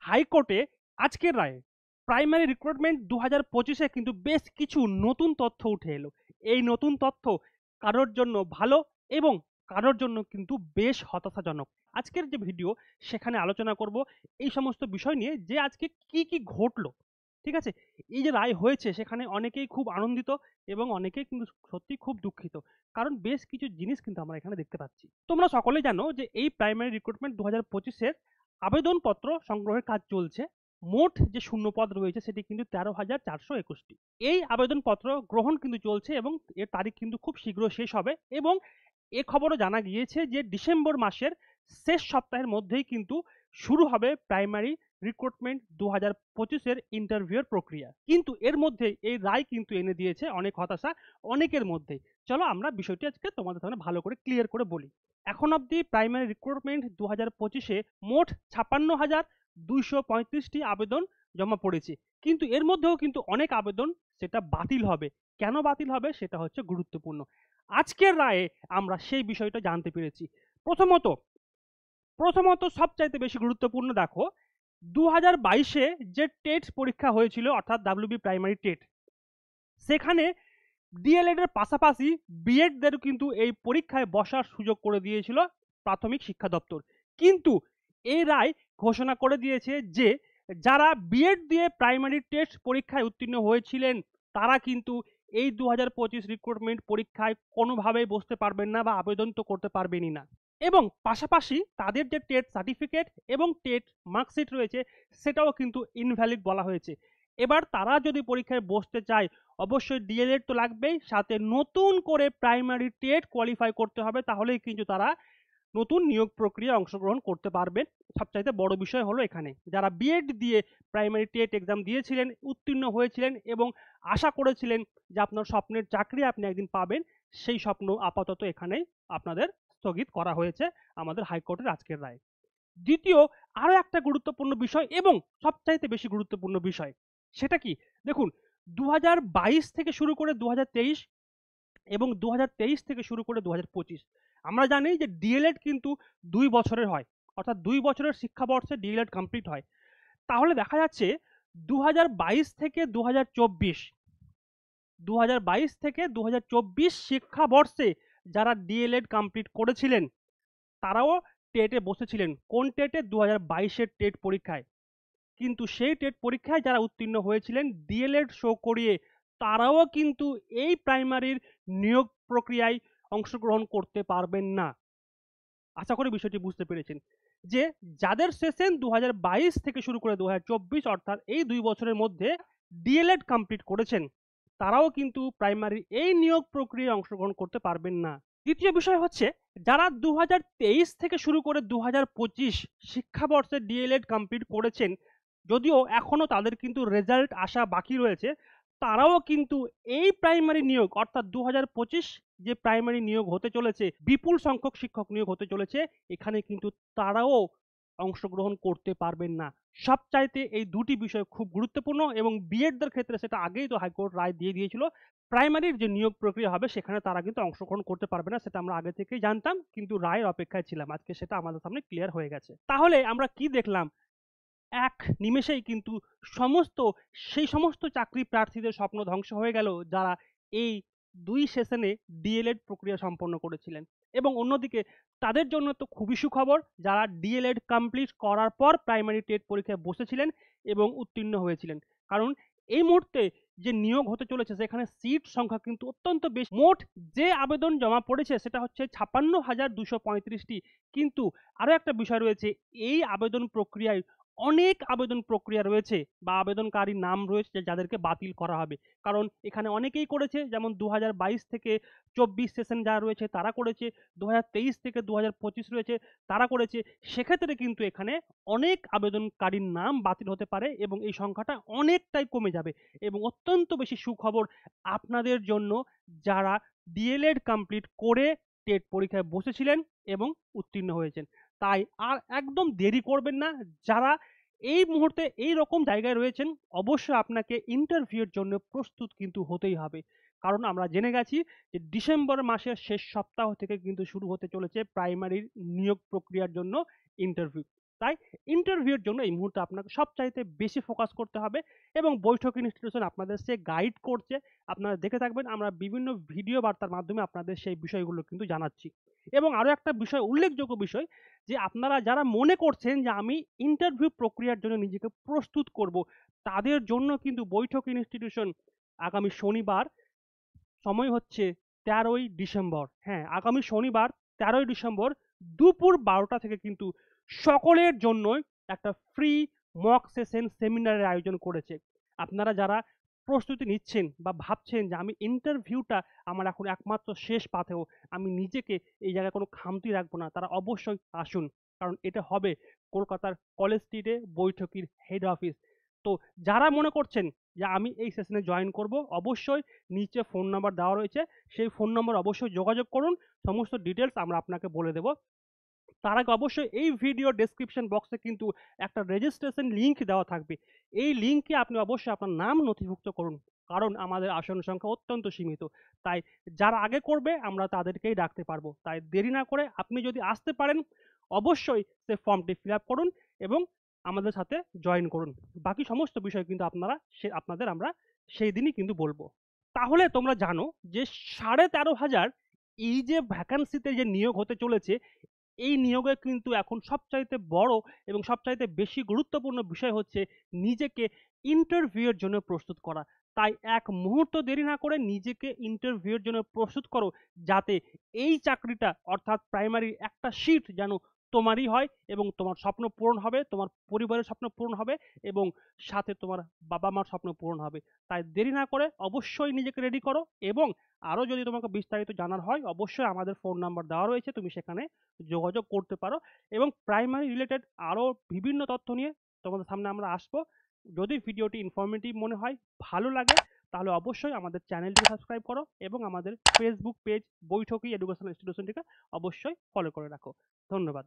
হাইকোর্টে আজকের রায়ে প্রাইমারি রিক্রুটমেন্ট 2025-এ কিন্তু বেশ কিছু নতুন তথ্য উঠে এলো। এই নতুন তথ্য কারোর জন্য ভালো এবং কারোর জন্য কিন্তু বেশ হতাশাজনক। আজকের যে ভিডিও সেখানে আলোচনা করব এই সমস্ত বিষয় নিয়ে, যে আজকে কি কি ঘটলো। ঠিক আছে? এই যে রায় হয়েছে সেখানে অনেকেই খুব আনন্দিত এবং অনেকেই কিন্তু সত্যিই খুব দুঃখিত। কারণ বেশ কিছু জিনিস কিন্তু আমরা এখানে দেখতে পাচ্ছি। তোমরা সকলেই জানো যে এই প্রাইমারি রিক্রুটমেন্ট 2025-এর আবেদনপত্র সংগ্রহের কাজ চলছে। মোট যে শূন্যপদ রয়েছে সেটি কিন্তু 13,421টি। এই আবেদনপত্র গ্রহণ কিন্তু চলছে এবং এর তারিখ কিন্তু খুব শীঘ্র শেষ হবে। এবং এ খবরও জানা গিয়েছে যে ডিসেম্বর মাসের শেষ সপ্তাহের মধ্যেই কিন্তু শুরু হবে প্রাইমারি রিক্রুটমেন্ট 2025-এর ইন্টারভিউয়ের প্রক্রিয়া। কিন্তু এর মধ্যে এই রায় কিন্তু এনে দিয়েছে অনেক হতাশা অনেকের মধ্যেই। চলো আমরা বিষয়টি আজকে তোমাদের সামনে ভালো করে ক্লিয়ার করে বলি। এখন অবধি প্রাইমারি রিক্রুটমেন্ট 2025-এ মোট 56,235টি আবেদন জমা পড়েছে। কিন্তু এর মধ্যেও কিন্তু অনেক আবেদন সেটা বাতিল হবে। কেন বাতিল হবে সেটা হচ্ছে গুরুত্বপূর্ণ। আজকের রায়ে আমরা সেই বিষয়টা জানতে পেরেছি। প্রথমত সবচাইতে বেশি গুরুত্বপূর্ণ দেখো, 2022-এ যে টেট পরীক্ষা হয়েছিল অর্থাৎ ডাব্লিউবি প্রাইমারি টেট, সেখানে ডিএলএড এর পাশাপাশি বিএডদের কিন্তু এই পরীক্ষায় বসার সুযোগ করে দিয়েছিল প্রাথমিক শিক্ষা দপ্তর। কিন্তু এই রায় ঘোষণা করে দিয়েছে যে যারা বিএড দিয়ে প্রাইমারি টেস্ট পরীক্ষায় উত্তীর্ণ হয়েছিলেন তারা কিন্তু এই 2025 রিক্রুটমেন্ট পরীক্ষায় কোনোভাবেই বসতে পারবেন না বা আবেদন তো করতে পারবেনই না। এবং পাশাপাশি তাদের যে টেট সার্টিফিকেট এবং টেট মার্কশিট রয়েছে সেটাও কিন্তু ইনভ্যালিড বলা হয়েছে। এবার তারা যদি পরীক্ষায় বসতে চায় অবশ্যই ডিএলএড তো লাগবেই, সাথে নতুন করে প্রাইমারি টেট কোয়ালিফাই করতে হবে, তাহলেই কিন্তু তারা নতুন নিয়োগ প্রক্রিয়ায় অংশগ্রহণ করতে পারবেন। সবচাইতে বড় বিষয় হলো এখানে যারা বিএড দিয়ে প্রাইমারি টেট এক্সাম দিয়েছিলেন, উত্তীর্ণ হয়েছিলেন এবং আশা করেছিলেন যে আপনার স্বপ্নের চাকরি আপনি একদিন পাবেন, সেই স্বপ্ন আপাতত এখানেই আপনাদের স্থগিত করা হয়েছে আমাদের হাইকোর্টের আজকের রায়। দ্বিতীয় আরো একটা গুরুত্বপূর্ণ বিষয় এবং সবচাইতে বেশি গুরুত্বপূর্ণ বিষয়, সেটা কি দেখুন, 2022 থেকে শুরু করে 2023 এবং 2023 থেকে শুরু করে 2025 আমরা জানি যে ডিএলএড কিন্তু 2 বছরের হয়, অর্থাৎ 2 বছরের শিক্ষাবর্ষে ডিএলএড কমপ্লিট হয়। তাহলে দেখা যাচ্ছে 2022 থেকে 2024 2022 থেকে 2024 শিক্ষাবর্ষে যারা ডিএলএড কমপ্লিট করেছিলেন তারাও টেটে বসেছিলেন। কোন টেটে? 2022-এর টেট পরীক্ষায়। কিন্তু সেই টেট পরীক্ষায় যারা উত্তীর্ণ হয়েছিলেন ডিএলএড শো করিয়ে তারাও কিন্তু এই প্রাইমারির নিয়োগ প্রক্রিয়ায় অংশগ্রহণ করতে পারবেন না। আশা করি বিষয়টি বুঝতে পেরেছেন যে যাদের সেশন 2022 থেকে শুরু করে 2024 অর্থাৎ এই 2 বছরের মধ্যে ডিএলএড কমপ্লিট করেছেন তারাও কিন্তু প্রাইমারি এই নিয়োগ প্রক্রিয়ায় অংশগ্রহণ করতে পারবেন না। দ্বিতীয় বিষয় হচ্ছে যারা 2023 থেকে শুরু করে 2025 শিক্ষাবর্ষে ডিএলএড কমপ্লিট করেছেন, যদিও এখনো তাদের কিন্তু রেজাল্ট আসা বাকি রয়েছে, তারাও কিন্তু এই প্রাইমারি নিয়োগ অর্থাৎ 2025 যে প্রাইমারি নিয়োগ হতে চলেছে, বিপুল সংখ্যক শিক্ষক নিয়োগ হতে চলেছে, এখানে কিন্তু তারাও অংশগ্রহণ করতে পারবেন না। সবচাইতে এই দুটি বিষয় খুব গুরুত্বপূর্ণ এবং বিএডদের ক্ষেত্রে সেটা আগেই তো হাইকোর্ট রায় দিয়ে দিয়েছিল, প্রাইমারির যে নিয়োগ প্রক্রিয়া হবে সেখানে তারা কিন্তু অংশগ্রহণ করতে পারবে না, সেটা আমরা আগে থেকেই জানতাম কিন্তু রায়ের অপেক্ষায় ছিলাম। আজকে সেটা আমাদের সামনে ক্লিয়ার হয়ে গেছে। তাহলে আমরা কি দেখলাম? এক নিমেষেই কিন্তু সমস্ত সেই সমস্ত চাকরি প্রার্থীদের স্বপ্ন ধ্বংস হয়ে গেল যারা এই 2 সেশনে ডিএলএড প্রক্রিয়া সম্পন্ন করেছিলেন। এবং অন্যদিকে তাদের জন্য তো খুবই সুখবর যারা ডিএলএড কমপ্লিট করার পর প্রাইমারি টেট পরীক্ষায় বসেছিলেন এবং উত্তীর্ণ হয়েছিলেন। কারণ এই মুহূর্তে যে নিয়োগ হতে চলেছে সেখানে সিট সংখ্যা কিন্তু অত্যন্ত বেশি। মোট যে আবেদন জমা পড়েছে সেটা হচ্ছে 56,235টি। কিন্তু আরো একটা বিষয় রয়েছে, এই আবেদন প্রক্রিয়ায় অনেক আবেদন প্রক্রিয়া রয়েছে বা আবেদনকারীর নাম রয়েছে যাদেরকে বাতিল করা হবে। কারণ এখানে অনেকেই করেছে, যেমন 2022 থেকে 24 সেশন যারা রয়েছে তারা করেছে, 2023 থেকে 2025 রয়েছে তারা করেছে। সেক্ষেত্রে কিন্তু এখানে অনেক আবেদনকারীর নাম বাতিল হতে পারে এবং এই সংখ্যাটা অনেকটাই কমে যাবে। এবং অত্যন্ত বেশি সুখবর আপনাদের জন্য যারা ডিএলএড কমপ্লিট করে টেট পরীক্ষায় বসেছিলেন এবং উত্তীর্ণ হয়েছেন। তাই আর একদম দেরি করবেন না। যারা এই মুহূর্তে এই রকম জায়গায় রয়েছেন অবশ্যই আপনাকে ইন্টারভিউর জন্য প্রস্তুত কিন্তু হতেই হবে। কারণ আমরা জেনে গেছি যে ডিসেম্বর মাসের শেষ সপ্তাহ থেকে কিন্তু শুরু হতে চলেছে প্রাইমারির নিয়োগ প্রক্রিয়ার জন্য ইন্টারভিউ। তাই ইন্টারভিউয়ের জন্য এই মুহূর্তে আপনাকে সবচাইতে বেশি ফোকাস করতে হবে এবং বৈঠক ইনস্টিটিউশন আপনাদের সে গাইড করছে। আপনারা দেখে থাকবেন আমরা বিভিন্ন ভিডিও বার্তার মাধ্যমে আপনাদের সেই বিষয়গুলো কিন্তু জানাচ্ছি। এবং আরো একটা বিষয়, উল্লেখযোগ্য বিষয়, যে আপনারা যারা মনে করছেন যে আমি ইন্টারভিউ প্রক্রিয়ার জন্য নিজেকে প্রস্তুত করব, তাদের জন্য কিন্তু বৈঠক ইনস্টিটিউশন আগামী শনিবার, সময় হচ্ছে ১৩ই ডিসেম্বর, হ্যাঁ আগামী শনিবার ১৩ই ডিসেম্বর দুপুর ১২টা থেকে কিন্তু সকলের জন্যই একটা ফ্রি মক সেশন সেমিনারের আয়োজন করেছে। আপনারা যারা প্রস্তুতি নিচ্ছেন বা ভাবছেন যে আমি ইন্টারভিউটা আমার এখন একমাত্র শেষ পাথেয়, আমি নিজেকে এই জায়গায় কোনো খামতি রাখবো না, তারা অবশ্যই আসুন। কারণ এটা হবে কলকাতার কলেজ স্ট্রিটে বৈঠকির হেড অফিস। তো যারা মনে করছেন যে আমি এই সেশনে জয়েন করব, অবশ্যই নিচে ফোন নাম্বার দেওয়া রয়েছে, সেই ফোন নম্বর অবশ্যই যোগাযোগ করুন, সমস্ত ডিটেলস আমরা আপনাকে বলে দেব। তার আগে অবশ্যই এই ভিডিও ডেসক্রিপশন বক্সে কিন্তু একটা রেজিস্ট্রেশন লিংক দেওয়া থাকবে। এই লিংকে আপনি অবশ্যই আপনার নাম নথিভুক্ত করুন, কারণ আমাদের আসন সংখ্যা অত্যন্ত সীমিত। তাই যারা আগে করবে আমরা তাদেরকেই ডাকতে পারবো। তাই দেরি না করে আপনি যদি আসতে পারেন, অবশ্যই সে ফর্মটি ফিল আপ করুন এবং আমাদের সাথে জয়েন করুন। বাকি সমস্ত বিষয় কিন্তু আপনাদের আমরা সেই দিনই কিন্তু বলবো। তাহলে তোমরা জানো যে ১৩,৫০০ এই যে ভ্যাকান্সিতে যে নিয়োগ হতে চলেছে, এই নিয়োগে কিন্তু এখন সবচাইতে বড় এবং সবচাইতে বেশি গুরুত্বপূর্ণ বিষয় হচ্ছে নিজেকে ইন্টারভিউয়ের জন্য প্রস্তুত করা। তাই এক মুহূর্ত দেরি না করে নিজেকে ইন্টারভিউয়ের জন্য প্রস্তুত করো, যাতে এই চাকরিটা অর্থাৎ প্রাইমারি একটা সিট যেন তোমারই হয় এবং তোমার স্বপ্ন পূরণ হবে, তোমার পরিবারের স্বপ্ন পূরণ হবে এবং সাথে তোমার বাবা-মার স্বপ্ন পূরণ হবে। তাই দেরি না করে অবশ্যই নিজেকে রেডি করো এবং আরো যদি তোমাকে বিস্তারিত জানার হয়, অবশ্যই আমাদের ফোন নাম্বার দেওয়া রয়েছে, তুমি সেখানে যোগাযোগ করতে পারো এবং প্রাইমারি রিলেটেড আরো বিভিন্ন তথ্য নিয়ে তোমাদের সামনে আমরা আসবো। যদি ভিডিওটি ইনফরমেটিভ মনে হয়, ভালো লাগে, তাহলে অবশ্যই আমাদের চ্যানেলটিকে সাবস্ক্রাইব করো এবং আমাদের ফেসবুক পেজ বৈঠকি এডুকেশনাল ইনস্টিটিউশনটিকে অবশ্যই ফলো করে রাখো। ধন্যবাদ।